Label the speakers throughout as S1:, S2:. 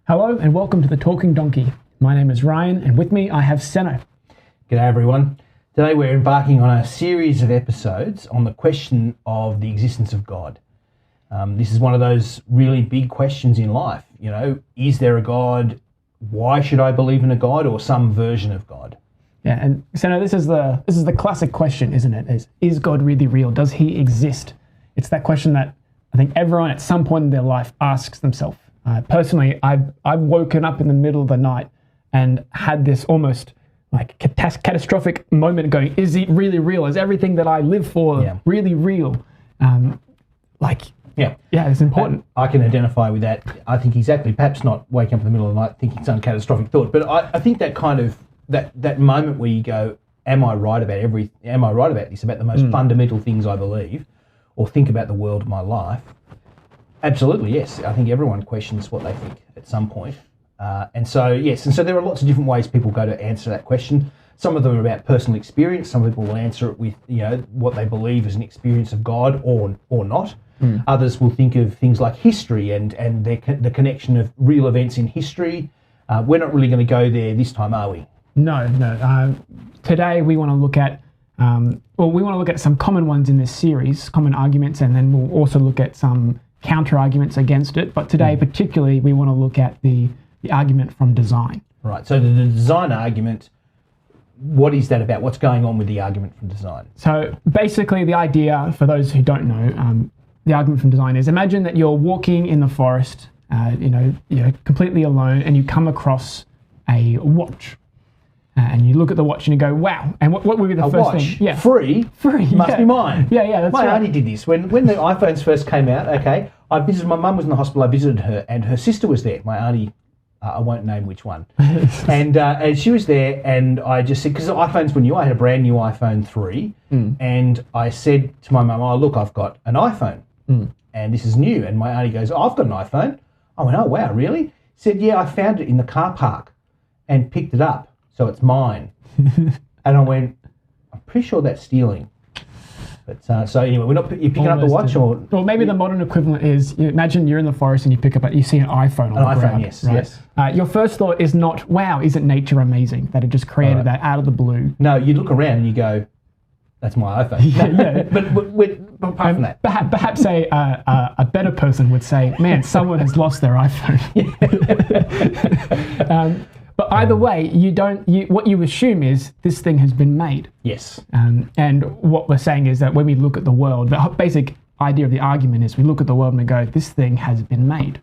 S1: Hello and welcome to the Talking Donkey. My name is Ryan and with me I have Seno.
S2: G'day everyone. Today we're embarking on a series of episodes on the question of the existence of God. This is one of those really big questions in life. You know, is there a God? Why should I believe in a God or some version of God?
S1: Yeah, and Seno, this is the classic question, isn't it? Is God really real? Does he exist? It's that question that I think everyone at some point in their life asks themselves. Personally, I've woken up in the middle of the night and had this almost like catastrophic moment going, is it really real? Is everything that I live for really real? Yeah, it's important.
S2: I can identify with that. I think exactly, perhaps not waking up in the middle of the night thinking some catastrophic thought, but I think that kind of, that moment where you go, am I right about this, about the most fundamental things I believe or think about the world of my life? Absolutely, yes. I think everyone questions what they think at some point. And so there are lots of different ways people go to answer that question. Some of them are about personal experience. Some people will answer it with, what they believe is an experience of God or not. Others will think of things like history and the connection of real events in history. We're not really going to go there this time, are we?
S1: No. Today we want to look at some common ones in this series, common arguments, and then we'll also look at some counter arguments against it. But today particularly we want to look at the argument from design.
S2: Right, so the design argument, what is that about? What's going on with the argument from design?
S1: So basically the idea, for those who don't know, the argument from design is, imagine that you're walking in the forest, you're completely alone, and you come across a watch. And you look at the watch and you go, wow. And what would be the first
S2: watch?
S1: thing? Yeah.
S2: Free? Must be mine.
S1: Yeah, that's
S2: My
S1: right.
S2: auntie did this. When the iPhones first came out, my mum was in the hospital, I visited her, and her sister was there. My auntie, I won't name which one. and she was there, and I just said, because the iPhones were new, I had a brand new iPhone 3, and I said to my mum, oh, look, I've got an iPhone, and this is new. And my auntie goes, oh, I've got an iPhone. I went, oh, wow, really? She said, yeah, I found it in the car park and picked it up. So it's mine. And I went, I'm pretty sure that's stealing. But so anyway, you're picking up the watch, or
S1: maybe the modern equivalent is, imagine you're in the forest and you see an iPhone on the ground.
S2: Yes.
S1: Your first thought is not, wow, isn't nature amazing that it just created that out of the blue?
S2: No, you look around and you go, that's my iPhone. But apart from that,
S1: perhaps a better person would say, man, someone has lost their iPhone. But either way, what you assume is this thing has been made.
S2: Yes.
S1: And what we're saying is that when we look at the world, the basic idea of the argument is we look at the world and we go, this thing has been made.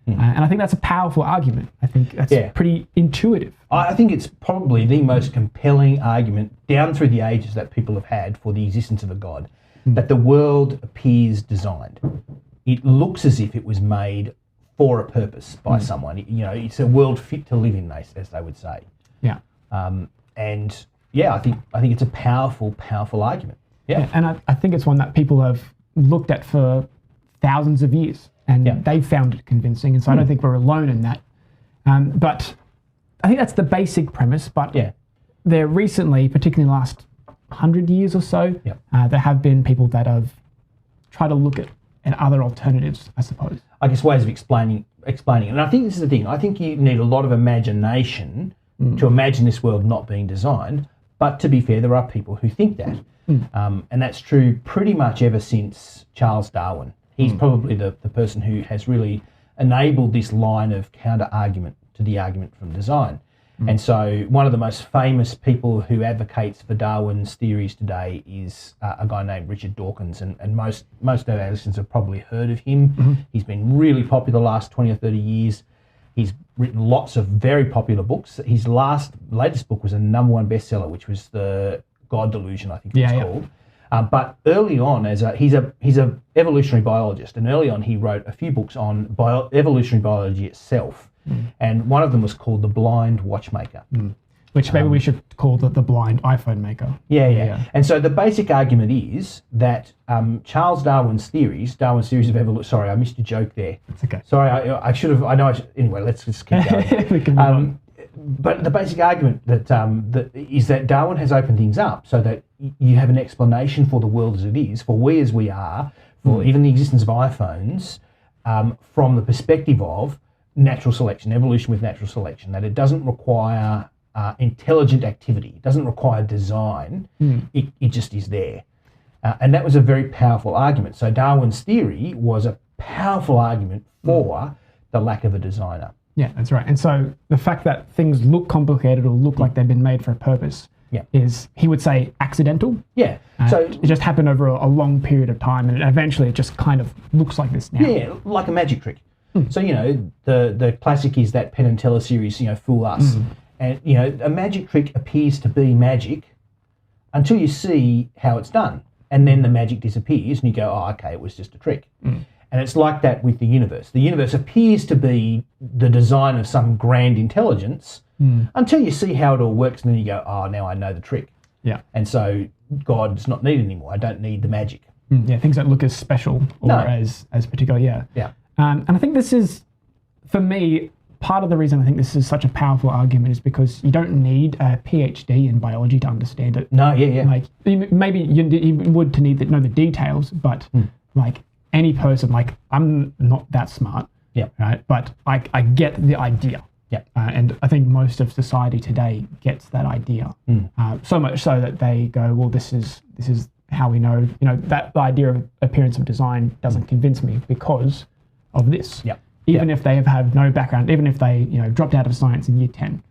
S1: And I think that's a powerful argument. I think that's pretty intuitive.
S2: I think it's probably the most compelling argument down through the ages that people have had for the existence of a God, that the world appears designed. It looks as if it was made for a purpose by someone. It's a world fit to live in, as they would say.
S1: Yeah.
S2: I think it's a powerful argument. Yeah.
S1: And I think it's one that people have looked at for thousands of years, and they've found it convincing. And so I don't think we're alone in that. But I think that's the basic premise. But there recently, particularly in the last 100 years or so, there have been people that have tried to look at other alternatives, I suppose.
S2: I guess ways of explaining it. And I think this is the thing. I think you need a lot of imagination to imagine this world not being designed. But to be fair, there are people who think that. And that's true pretty much ever since Charles Darwin. He's probably the person who has really enabled this line of counter-argument to the argument from design. And so one of the most famous people who advocates for Darwin's theories today is a guy named Richard Dawkins, and most of our listeners have probably heard of him. He's been really popular the last 20 or 30 years. He's written lots of very popular books. His latest book was a #1 bestseller, which was The God Delusion, I think it's called. But early on, he's a evolutionary biologist, and early on he wrote a few books on evolutionary biology itself. And one of them was called The Blind Watchmaker.
S1: Which maybe we should call the blind iPhone maker.
S2: Yeah. And so the basic argument is that Charles Darwin's theories of evolution... Sorry, I missed a joke there.
S1: It's okay.
S2: Sorry, I should have... Anyway, let's just keep going.
S1: We can move on.
S2: But the basic argument that is that Darwin has opened things up so that you have an explanation for the world as it is, for we as we are, for even the existence of iPhones, from the perspective of natural selection, evolution with natural selection, that it doesn't require intelligent activity, it doesn't require design, it just is there. And that was a very powerful argument. So Darwin's theory was a powerful argument for the lack of a designer.
S1: Yeah, that's right. And so the fact that things look complicated or look like they've been made for a purpose is, he would say, accidental.
S2: Yeah. So
S1: it just happened over a long period of time, and eventually it just kind of looks like this now.
S2: Yeah, like a magic trick. So, the classic is that Penn and Teller series, Fool Us. And, a magic trick appears to be magic until you see how it's done. And then the magic disappears and you go, oh, okay, it was just a trick. And it's like that with the universe. The universe appears to be the design of some grand intelligence until you see how it all works, and then you go, oh, now I know the trick.
S1: Yeah.
S2: And so God's not needed anymore. I don't need the magic.
S1: Yeah, things don't look as special or as particular. Yeah.
S2: Yeah.
S1: And I think this is, for me, part of the reason I think this is such a powerful argument is because you don't need a PhD in biology to understand it.
S2: No, yeah.
S1: Like, maybe you would to need to know the details, but like any person, like, I'm not that smart.
S2: Yeah.
S1: Right. But I get the idea.
S2: Yeah.
S1: And I think most of society today gets that idea. So much so that they go, well, this is how we know. That the idea of appearance of design doesn't convince me because of this.
S2: Yeah.
S1: Even if they have no background, even if they dropped out of science in year 10,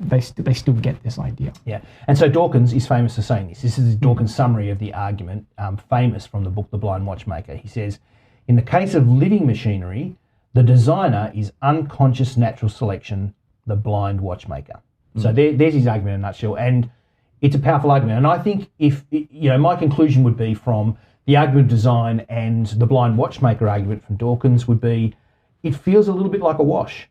S1: they still get this idea.
S2: Yeah. And so Dawkins is famous for saying this. This is Dawkins' summary of the argument, famous from the book The Blind Watchmaker. He says, in the case of living machinery, the designer is unconscious natural selection, the blind watchmaker. So there's his argument in a nutshell, and it's a powerful argument. And I think my conclusion would be from the argument of design and the blind watchmaker argument from Dawkins would be, it feels a little bit like a wash.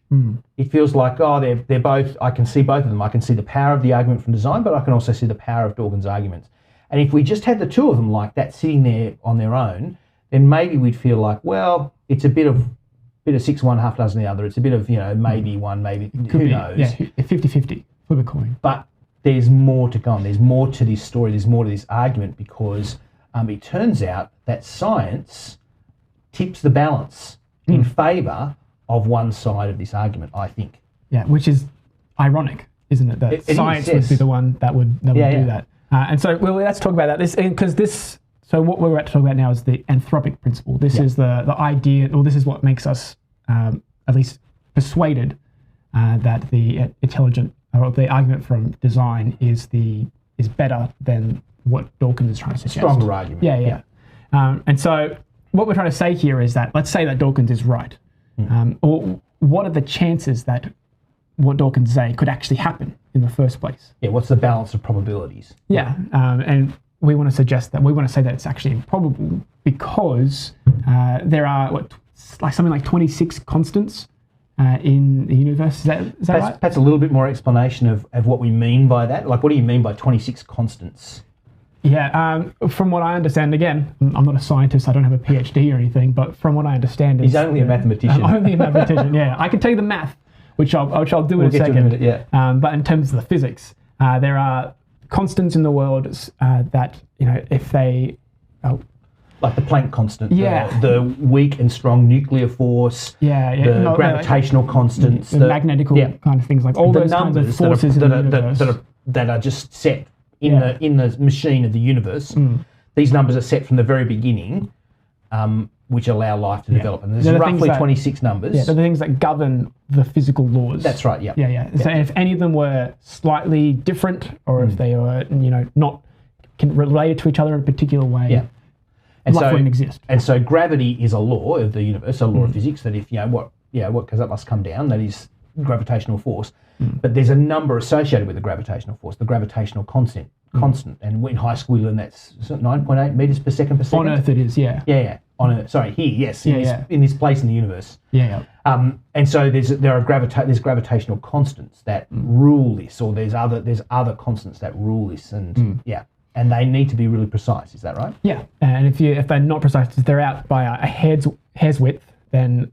S2: It feels like, they're both, I can see both of them. I can see the power of the argument from design, but I can also see the power of Dawkins' arguments. And if we just had the two of them like that sitting there on their own, then maybe we'd feel like, well, it's a bit of 6 one, half dozen the other. It's a bit of, maybe one, maybe, who knows?
S1: Yeah, 50-50, flip a coin.
S2: But there's more to come. There's more to this story. There's more to this argument because it turns out that science tips the balance in favour of one side of this argument, I think.
S1: Yeah, which is ironic, isn't it? That science would be the one that would do that. And so, let's talk about that. So what we're about to talk about now is the anthropic principle. This is the idea, or this is what makes us at least persuaded that the intelligent, or the argument from design is better than what Dawkins is trying to suggest.
S2: Stronger argument.
S1: Yeah. And so what we're trying to say here is that, let's say that Dawkins is right. Or what are the chances that what Dawkins say could actually happen in the first place?
S2: Yeah, what's the balance of probabilities?
S1: Yeah, and we want to suggest that, we want to say that it's actually improbable because there are something like 26 constants in the universe. Is that right?
S2: That's a little bit more explanation of what we mean by that. Like, what do you mean by 26 constants?
S1: Yeah, from what I understand, again, I'm not a scientist, I don't have a PhD or anything, but from what I understand,
S2: he's only a mathematician.
S1: I'm only a mathematician. Yeah, I can tell you the math, which I'll do in a second. But in terms of the physics, there are constants in the world that, if they...
S2: like the Planck constant, the weak and strong nuclear force, the gravitational constants,
S1: the magnetical kind of things, like all those kinds of forces in the universe.
S2: That are just set in the machine of the universe. These numbers are set from the very beginning, which allow life to develop. And there's roughly 26 numbers. Yeah,
S1: they're the things that govern the physical laws.
S2: That's right,
S1: Yeah. So if any of them were slightly different, or if they were, not related to each other in a particular way, life wouldn't exist.
S2: And so gravity is a law of the universe, a law of physics, that if, what goes up must come down, that is gravitational force. But there's a number associated with the gravitational force, the gravitational constant. And in high school we learned that's 9.8 metres per second.
S1: On Earth it is,
S2: Yeah. On Earth, sorry, here, yes, in this place in the universe.
S1: Yeah.
S2: And so there's gravitational constants that rule this, or there's other constants that rule this, and and they need to be really precise. Is that right?
S1: Yeah. And if they're not precise, if they're out by a hair's width, then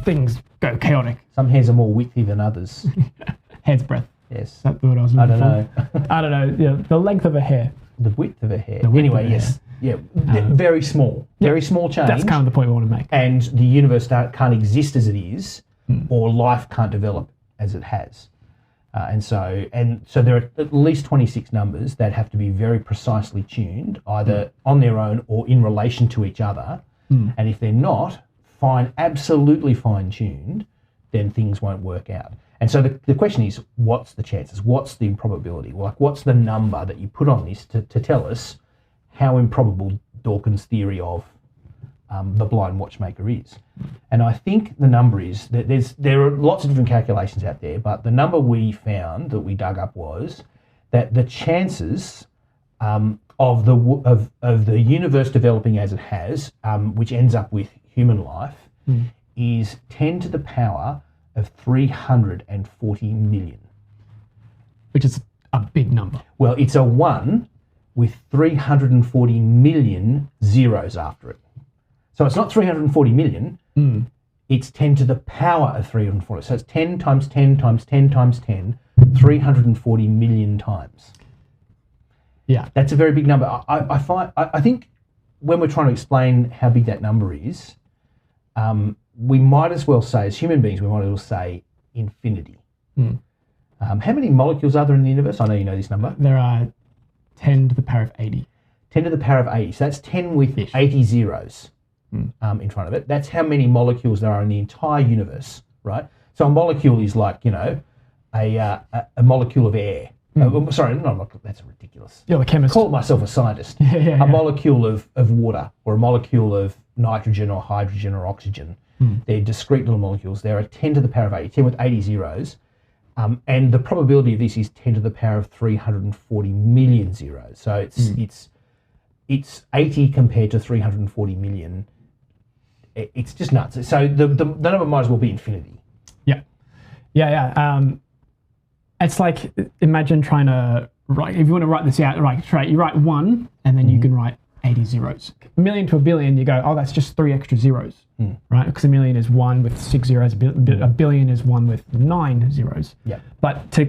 S1: things go chaotic.
S2: Some hairs are more widthy than others.
S1: Hair's breadth.
S2: Yes.
S1: That's the word I was looking
S2: for.
S1: I don't know. Yeah, the length of a hair.
S2: The width of a hair. Anyway, yes. Yeah. Very small. Very small change.
S1: That's kind of the point we want to make.
S2: And the universe can't exist as it is or life can't develop as it has. And so there are at least 26 numbers that have to be very precisely tuned, either on their own or in relation to each other. And if they're not absolutely fine-tuned, then things won't work out. And so the question is, what's the chances? What's the improbability? Like, what's the number that you put on this to tell us how improbable Dawkins' theory of the blind watchmaker is? And I think the number is that there are lots of different calculations out there, but the number we found that we dug up was that the chances of the universe developing as it has, which ends up with human life, is 10 to the power of 340 million.
S1: Which is a big number.
S2: Well, it's a 1 with 340 million zeros after it. So it's not 340 million, it's 10 to the power of 340. So it's 10 times 10 times 10 times 10, 340 million times.
S1: Yeah.
S2: That's a very big number. I think when we're trying to explain how big that number is, we might as well say, as human beings, we might as well say infinity. How many molecules are there in the universe? I know you know this number.
S1: There are 10 to the power of 80.
S2: 10 to the power of 80. So that's 10 with 80 zeros in front of it. That's how many molecules there are in the entire universe, right? So a molecule is like, a molecule of air. Sorry, no, that's ridiculous.
S1: You're a chemist.
S2: Call myself a scientist.
S1: A
S2: molecule of water, or a molecule of nitrogen or hydrogen or oxygen. They're discrete little molecules. There are 10 to the power of 80, 10 with 80 zeros. And the probability of this is 10 to the power of 340 million zeros. So it's 80 compared to 340 million. It's just nuts. So the number might as well be infinity.
S1: Yeah. It's like, imagine trying to write, if you want to write this out, right, you write 1 and then you can write 80 zeros. A million to a billion, you go, oh, that's just 3 extra zeros, right? Because a million is 1 with 6 zeros, a billion is 1 with 9 zeros.
S2: Yeah.
S1: But to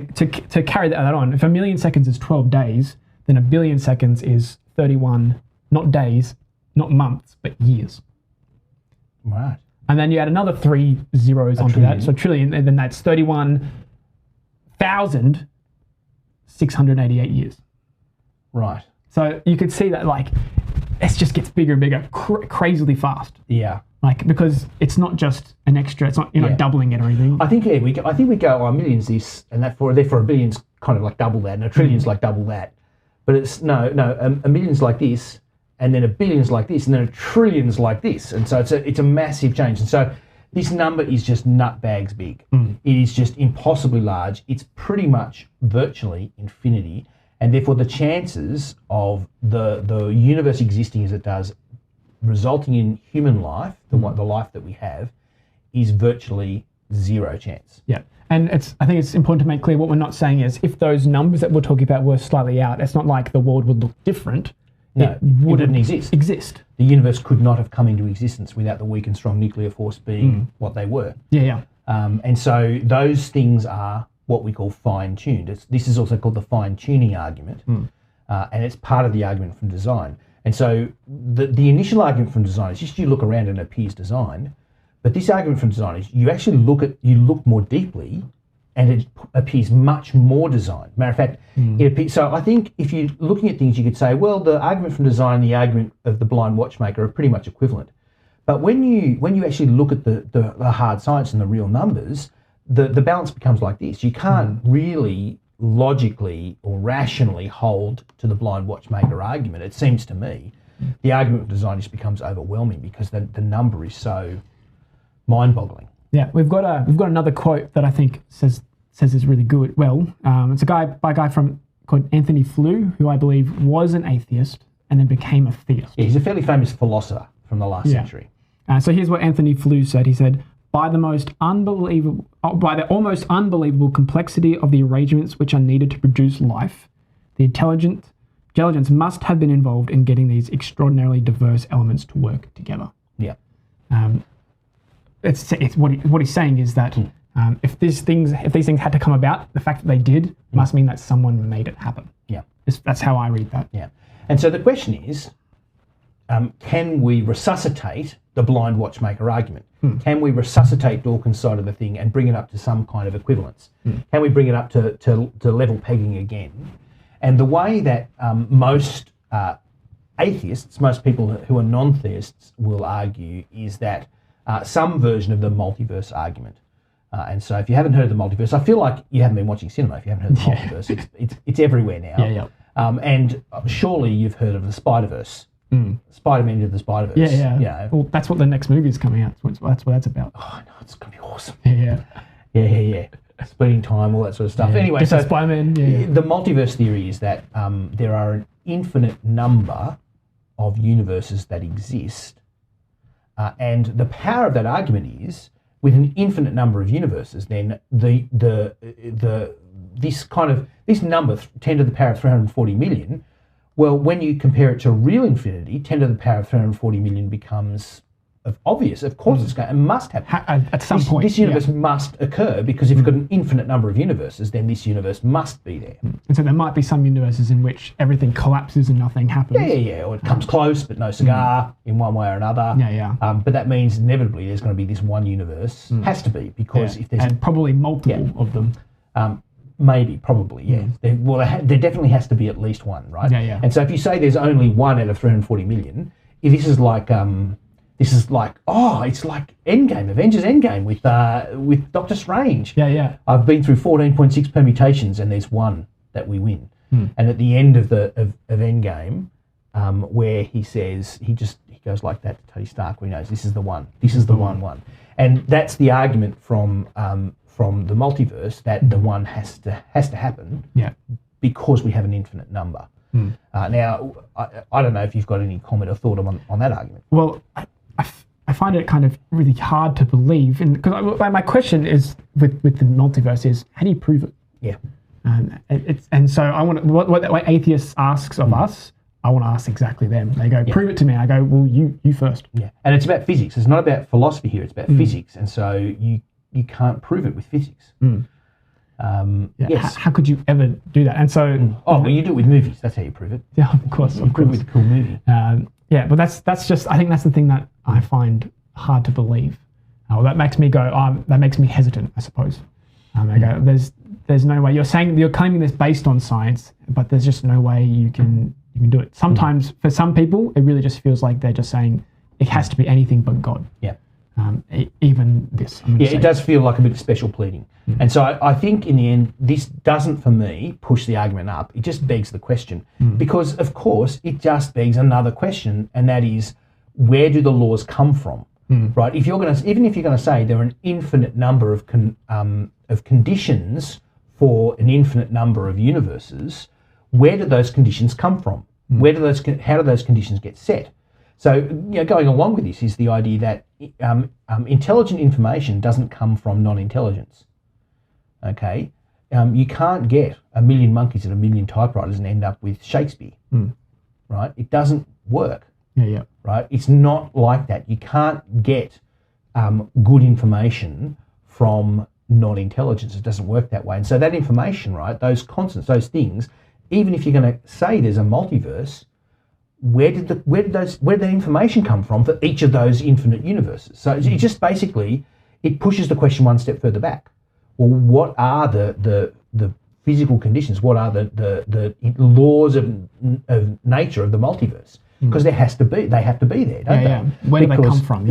S1: carry that on, if a million seconds is 12 days, then a billion seconds is 31, not days, not months, but years.
S2: Right.
S1: And then you add another 3 zeros onto that, so trillion, and then that's 31,688 years.
S2: Right.
S1: So you could see that, like, it just gets bigger and bigger, crazily fast.
S2: Yeah.
S1: Like, because it's not just an extra, it's not, you're not doubling it or anything.
S2: I think we go, oh, a million's this, and therefore a billion's kind of like double that, and a trillion's like double that. But it's no, a million's like this, and then a billion's like this, and then a trillion's like this, and so it's a massive change. And so this number is just nutbags big. It is just impossibly large. It's pretty much virtually infinity, and therefore the chances of the universe existing as it does, resulting in human life, the life that we have, is virtually zero chance.
S1: Yeah. And I think it's important to make clear what we're not saying is if those numbers that we're talking about were slightly out, it's not like the world would look different.
S2: No, it wouldn't exist. The universe could not have come into existence without the weak and strong nuclear force being what they were.
S1: Yeah.
S2: And so those things are what we call fine-tuned. This is also called the fine-tuning argument, and it's part of the argument from design. And so the initial argument from design is just you look around and it appears designed, but this argument from design is you actually look more deeply, and it appears much more designed. Matter of fact, it appears. So I think if you're looking at things, you could say, well, the argument from design and the argument of the blind watchmaker are pretty much equivalent. But when you actually look at the hard science and the real numbers, the balance becomes like this. You can't really logically or rationally hold to the blind watchmaker argument. It seems to me the argument of design just becomes overwhelming because the number is so mind-boggling.
S1: Yeah, we've got another quote that I think says this really good. Well, it's a guy called Anthony Flew, who I believe was an atheist and then became a theist.
S2: Yeah, he's a fairly famous philosopher from the last century.
S1: So here's what Anthony Flew said. He said, by the almost unbelievable complexity of the arrangements which are needed to produce life, the intelligence must have been involved in getting these extraordinarily diverse elements to work together.
S2: Yeah.
S1: It's what he's saying is that if these things had to come about, the fact that they did must mean that someone made it happen.
S2: Yeah.
S1: That's how I read that.
S2: Yeah. And so the question is, can we resuscitate the blind watchmaker argument. Can we resuscitate Dawkins' side of the thing and bring it up to some kind of equivalence? Can we bring it up to level pegging again? And the way that most atheists, most people who are non-theists will argue is that some version of the multiverse argument. And so if you haven't heard of the multiverse, I feel like you haven't been watching cinema if you haven't heard of the multiverse. It's everywhere now. And surely you've heard of the Spider-Verse. Spider-Man into the Spider-Verse.
S1: Yeah. Well, that's what the next movie is coming out. That's what that's about.
S2: Oh, no, it's going to be awesome.
S1: Yeah.
S2: Splitting time, all that sort of stuff. Anyway, so
S1: Spider-Man,
S2: the multiverse theory is that there are an infinite number of universes that exist. And the power of that argument is, with an infinite number of universes, then this number, 10 to the power of 340 million, well, when you compare it to real infinity, 10 to the power of 340 million becomes obvious. Of course, it's going to must happen
S1: at some point.
S2: This universe must occur, because if you've got an infinite number of universes, then this universe must be there.
S1: And so there might be some universes in which everything collapses and nothing happens.
S2: Or it comes close, but no cigar in one way or another. But that means inevitably there's going to be this one universe. Has to be, because if there's...
S1: And probably multiple of them.
S2: Maybe, probably, there definitely has to be at least one, right? And so if you say there's only one out of 340 million, this is like it's like Endgame, Avengers Endgame with Doctor Strange. I've been through 14.6 permutations and there's one that we win. And at the end of Endgame, where he says he goes like that to Tony Stark, where he knows this is the one. This is the one. And that's the argument from the multiverse, that the one has to happen because we have an infinite number. Now, I don't know if you've got any comment or thought on that argument.
S1: Well, I find it kind of really hard to believe, because my question is with the multiverse is, how do you prove it? And so I want what atheists asks of us, I want to ask exactly them. They go, prove it to me. I go, well, you first.
S2: And it's about physics. It's not about philosophy here. It's about physics, and so you can't prove it with physics.
S1: Yes. How could you ever do that? And so,
S2: well, you do it with movies. That's how you prove it.
S1: Yeah, of course.
S2: Prove it with a cool movie.
S1: But that's just. I think that's the thing that I find hard to believe. That makes me go. That makes me hesitant, I suppose. I go, there's no way. You're claiming this based on science, but there's just no way you can do it. Sometimes for some people, it really just feels like they're just saying it has to be anything but God. Even this.
S2: It does feel like a bit of special pleading. And so I think in the end, this doesn't, for me, push the argument up. It just begs the question. Because, of course, it just begs another question, and that is, where do the laws come from? Right? Even if you're going to say there are an infinite number of conditions for an infinite number of universes, where do those conditions come from? How do those conditions get set? So, going along with this is the idea that intelligent information doesn't come from non-intelligence. Okay, you can't get a million monkeys and a million typewriters and end up with Shakespeare, right? It doesn't work. Right? It's not like that. You can't get good information from non-intelligence. It doesn't work that way. And so that information, right? Those constants, those things. Even if you're going to say there's a multiverse, where did that information come from for each of those infinite universes? So it just basically, it pushes the question one step further back. Well, what are the physical conditions? What are the laws of nature of the multiverse? Because they have to be there, don't they?
S1: Where do they come from?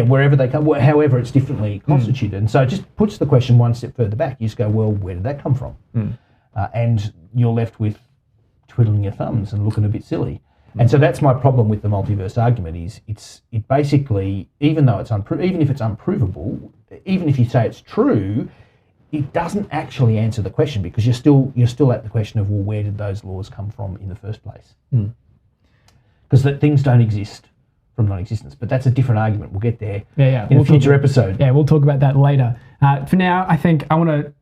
S2: Wherever they come, however it's differently constituted. And so it just puts the question one step further back. You just go, well, where did that come from? And you're left with twiddling your thumbs and looking a bit silly. And so that's my problem with the multiverse argument is it basically, even if it's unprovable, even if you say it's true, it doesn't actually answer the question, because you're still at the question of, well, where did those laws come from in the first place? Because things don't exist from non-existence, but that's a different argument. We'll get there in a future episode.
S1: Yeah, we'll talk about that later. For now, I think I want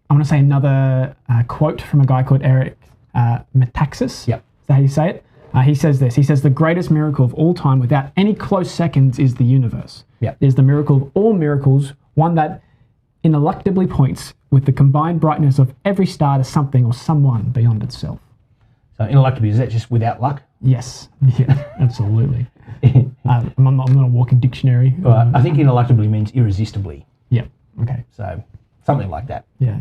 S1: to say another quote from a guy called Eric Metaxas. Is that how you say it? He says this. He says, the greatest miracle of all time without any close seconds is the universe. There's the miracle of all miracles, one that ineluctably points with the combined brightness of every star to something or someone beyond itself.
S2: So ineluctably, is that just without luck?
S1: Yes. Yeah, absolutely. I'm not a walking dictionary.
S2: I think ineluctably means irresistibly.
S1: Yeah. Okay.
S2: So something like that.
S1: Yeah.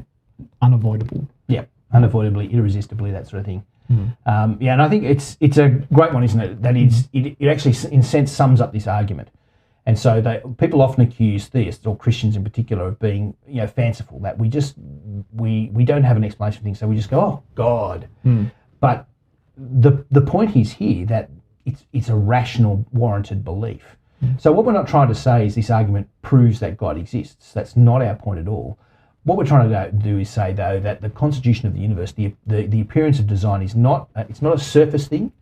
S1: Unavoidable.
S2: Yeah. Unavoidably, irresistibly, that sort of thing.
S1: Mm.
S2: And I think it's a great one, isn't it? That it actually, in a sense, sums up this argument. And so people often accuse theists, or Christians in particular, of being fanciful. That we don't have an explanation for things, so we just go, oh, God.
S1: Mm.
S2: But the point is here that it's a rational, warranted belief. Mm. So what we're not trying to say is this argument proves that God exists. That's not our point at all. What we're trying to do is say, though, that the constitution of the universe, the appearance of design, is not it's not a surface thing.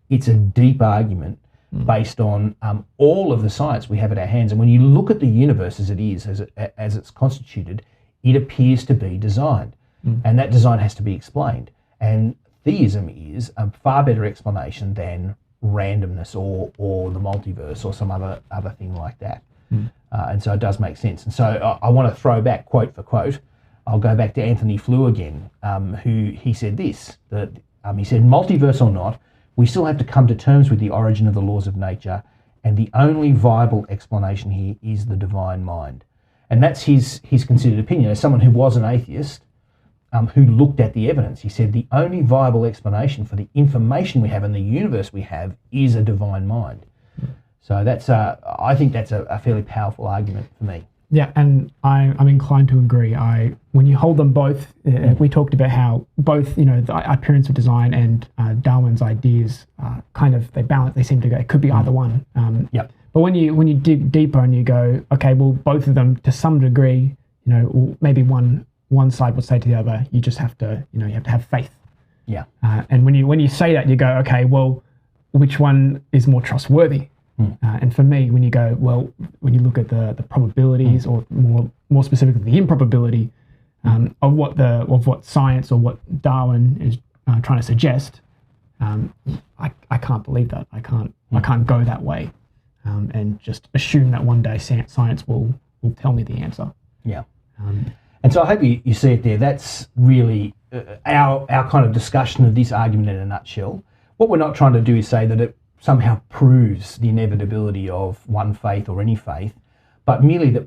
S2: It's a deep argument based on all of the science we have at our hands. And when you look at the universe as it is, as it's constituted, it appears to be designed, and that design has to be explained. And theism is a far better explanation than randomness or the multiverse or some other thing like that. And so it does make sense. And so I want to throw back quote for quote. I'll go back to Anthony Flew again, who he said this, that he said, multiverse or not, we still have to come to terms with the origin of the laws of nature, and the only viable explanation here is the divine mind. And that's his considered opinion. As someone who was an atheist, who looked at the evidence, he said the only viable explanation for the information we have and the universe we have is a divine mind. So that's I think that's a fairly powerful argument for me.
S1: Yeah, and I'm inclined to agree. When you hold them both, we talked about how both, the appearance of design and Darwin's ideas they balance. They seem to go. It could be either one.
S2: Yep.
S1: But when you dig deeper and you go, okay, well, both of them to some degree, or maybe one side would say to the other, you just have to, you have to have faith.
S2: Yeah.
S1: And when you say that, you go, okay, well, which one is more trustworthy? And for me, when you look at the probabilities, or more specifically the improbability of what science or what Darwin is trying to suggest, I can't believe that. I can't go that way and just assume that one day science will tell me the answer.
S2: Yeah. And so I hope you see it there. That's really our kind of discussion of this argument in a nutshell. What we're not trying to do is say that it somehow proves the inevitability of one faith or any faith, but merely that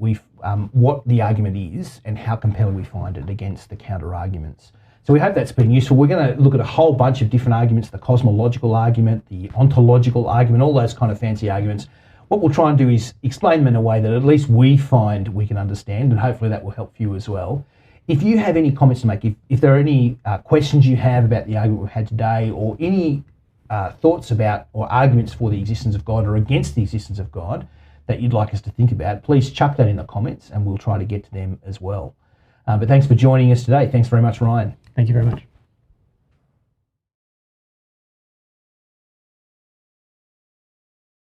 S2: what the argument is and how compelling we find it against the counter arguments. So we hope that's been useful. We're going to look at a whole bunch of different arguments: the cosmological argument, the ontological argument, all those kind of fancy arguments. What we'll try and do is explain them in a way that at least we find we can understand, and hopefully that will help you as well. If you have any comments to make, if there are any questions you have about the argument we've had today, or any thoughts about or arguments for the existence of God or against the existence of God that you'd like us to think about, please chuck that in the comments and we'll try to get to them as well. But thanks for joining us today. Thanks very much, Ryan.
S1: Thank you very much.